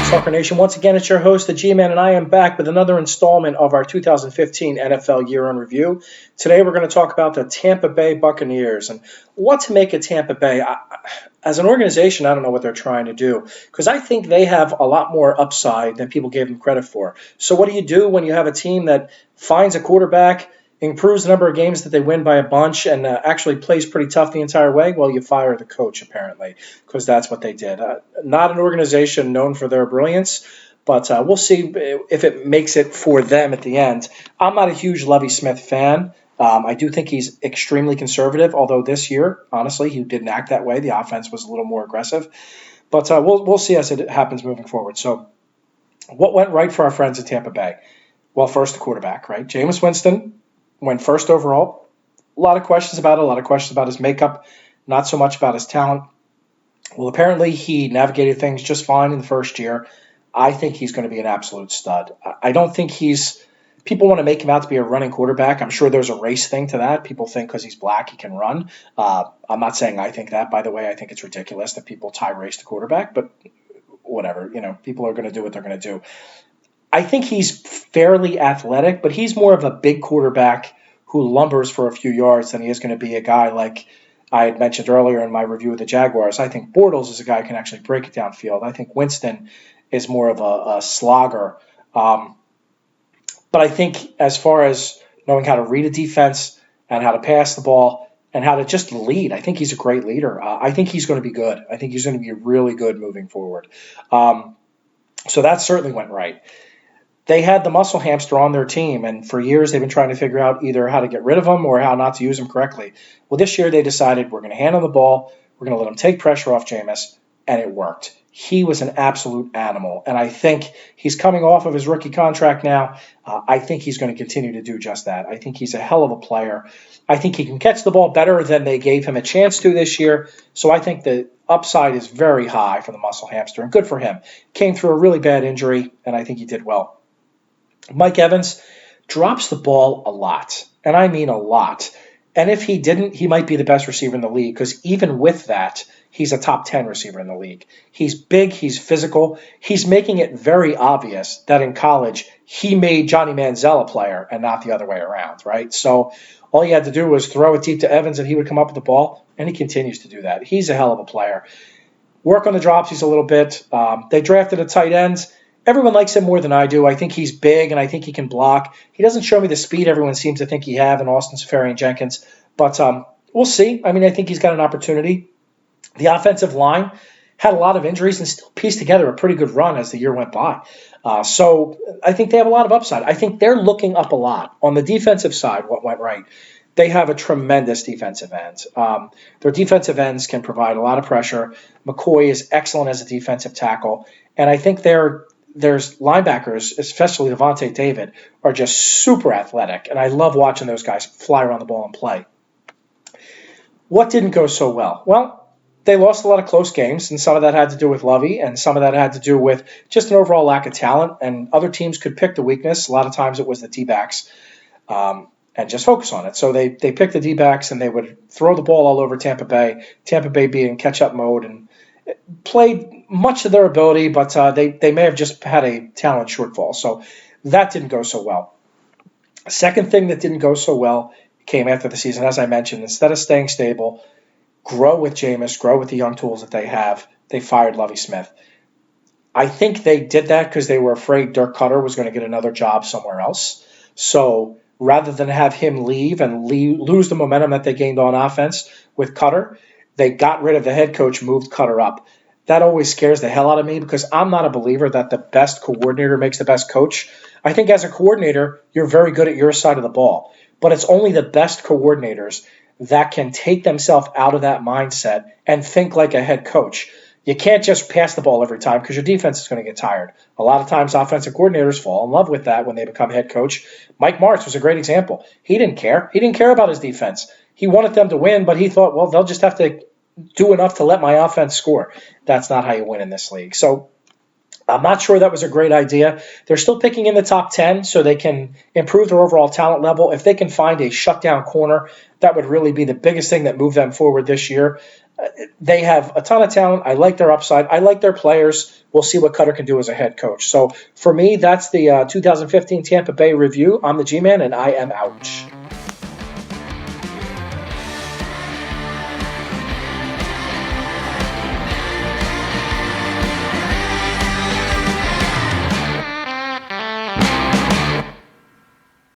Soccer Nation. Once again, it's your host, the G-Man, and I am back with another installment of our 2015 NFL Year in Review. Today, we're going to talk about the Tampa Bay Buccaneers and what to make of Tampa Bay. As an organization, I don't know what they're trying to do because I think they have a lot more upside than people gave them credit for. So what do you do when you have a team that finds a quarterback, improves the number of games that they win by a bunch, and actually plays pretty tough the entire way? Well, you fire the coach, apparently, because that's what they did. Not an organization known for their brilliance, but we'll see if it makes it for them at the end. I'm not a huge Lovie Smith fan. I do think he's extremely conservative, although this year, honestly, he didn't act that way. The offense was a little more aggressive. But we'll see as it happens moving forward. So what went right for our friends at Tampa Bay? Well, first, the quarterback, right? Jameis Winston went first overall. A lot of questions about it, a lot of questions about his makeup, not so much about his talent. Well, apparently he navigated things just fine in the first year. I think he's going to be an absolute stud. I don't think people want to make him out to be a running quarterback. I'm sure there's a race thing to that. People think because he's black he can run. I'm not saying I think that, by the way. I think it's ridiculous that people tie race to quarterback, but whatever. People are going to do what they're going to do. I think he's fairly athletic, but he's more of a big quarterback who lumbers for a few yards than he is going to be a guy like I had mentioned earlier in my review of the Jaguars. I think Bortles is a guy who can actually break it downfield. I think Winston is more of a slogger. But I think as far as knowing how to read a defense and how to pass the ball and how to just lead, I think he's a great leader. I think he's going to be good. I think he's going to be really good moving forward. So that certainly went right. They had the muscle hamster on their team, and for years they've been trying to figure out either how to get rid of him or how not to use him correctly. Well, this year they decided we're going to hand him the ball, we're going to let him take pressure off Jameis, and it worked. He was an absolute animal, and I think he's coming off of his rookie contract now. I think he's going to continue to do just that. I think he's a hell of a player. I think he can catch the ball better than they gave him a chance to this year, so I think the upside is very high for the muscle hamster, and good for him. Came through a really bad injury, and I think he did well. Mike Evans drops the ball a lot, and I mean a lot. And if he didn't, he might be the best receiver in the league because even with that, he's a top 10 receiver in the league. He's big, he's physical. He's making it very obvious that in college, he made Johnny Manziel a player and not the other way around, right? So all he had to do was throw it deep to Evans and he would come up with the ball, and he continues to do that. He's a hell of a player. Work on the dropsies a little bit. They drafted a tight end. Everyone likes him more than I do. I think he's big, and I think he can block. He doesn't show me the speed everyone seems to think he have in Austin Seferian-Jenkins, but we'll see. I mean, I think he's got an opportunity. The offensive line had a lot of injuries and still pieced together a pretty good run as the year went by. So I think they have a lot of upside. I think they're looking up a lot. On the defensive side, what went right? They have a tremendous defensive end. Their defensive ends can provide a lot of pressure. McCoy is excellent as a defensive tackle, and I think there's linebackers, especially Devontae David, are just super athletic, and I love watching those guys fly around the ball and play. What didn't go so well? Well, they lost a lot of close games, and some of that had to do with Lovie, and some of that had to do with just an overall lack of talent, and other teams could pick the weakness. A lot of times it was the D-backs, and just focus on it. So they picked the D-backs, and they would throw the ball all over Tampa Bay being in catch-up mode, and played much of their ability, but they may have just had a talent shortfall. So that didn't go so well. Second thing that didn't go so well came after the season. As I mentioned, instead of staying stable, grow with Jameis, grow with the young tools that they have, they fired Lovie Smith. I think they did that because they were afraid Dirk Cutter was going to get another job somewhere else. So rather than have him leave and lose the momentum that they gained on offense with Cutter, they got rid of the head coach, moved Cutter up. That always scares the hell out of me because I'm not a believer that the best coordinator makes the best coach. I think as a coordinator, you're very good at your side of the ball, but it's only the best coordinators that can take themselves out of that mindset and think like a head coach. You can't just pass the ball every time because your defense is going to get tired. A lot of times offensive coordinators fall in love with that when they become head coach. Mike Martz was a great example. He didn't care. He didn't care about his defense. He wanted them to win, but he thought, well, they'll just have to do enough to let my offense score. That's not how you win in this league. So I'm not sure that was a great idea. They're still picking in the top 10 so they can improve their overall talent level. If they can find a shutdown corner, that would really be the biggest thing that moved them forward this year. They have a ton of talent. I like their upside. I like their players. We'll see what Cutter can do as a head coach. So for me, that's the 2015 Tampa Bay review. I'm the G-Man, and I am out.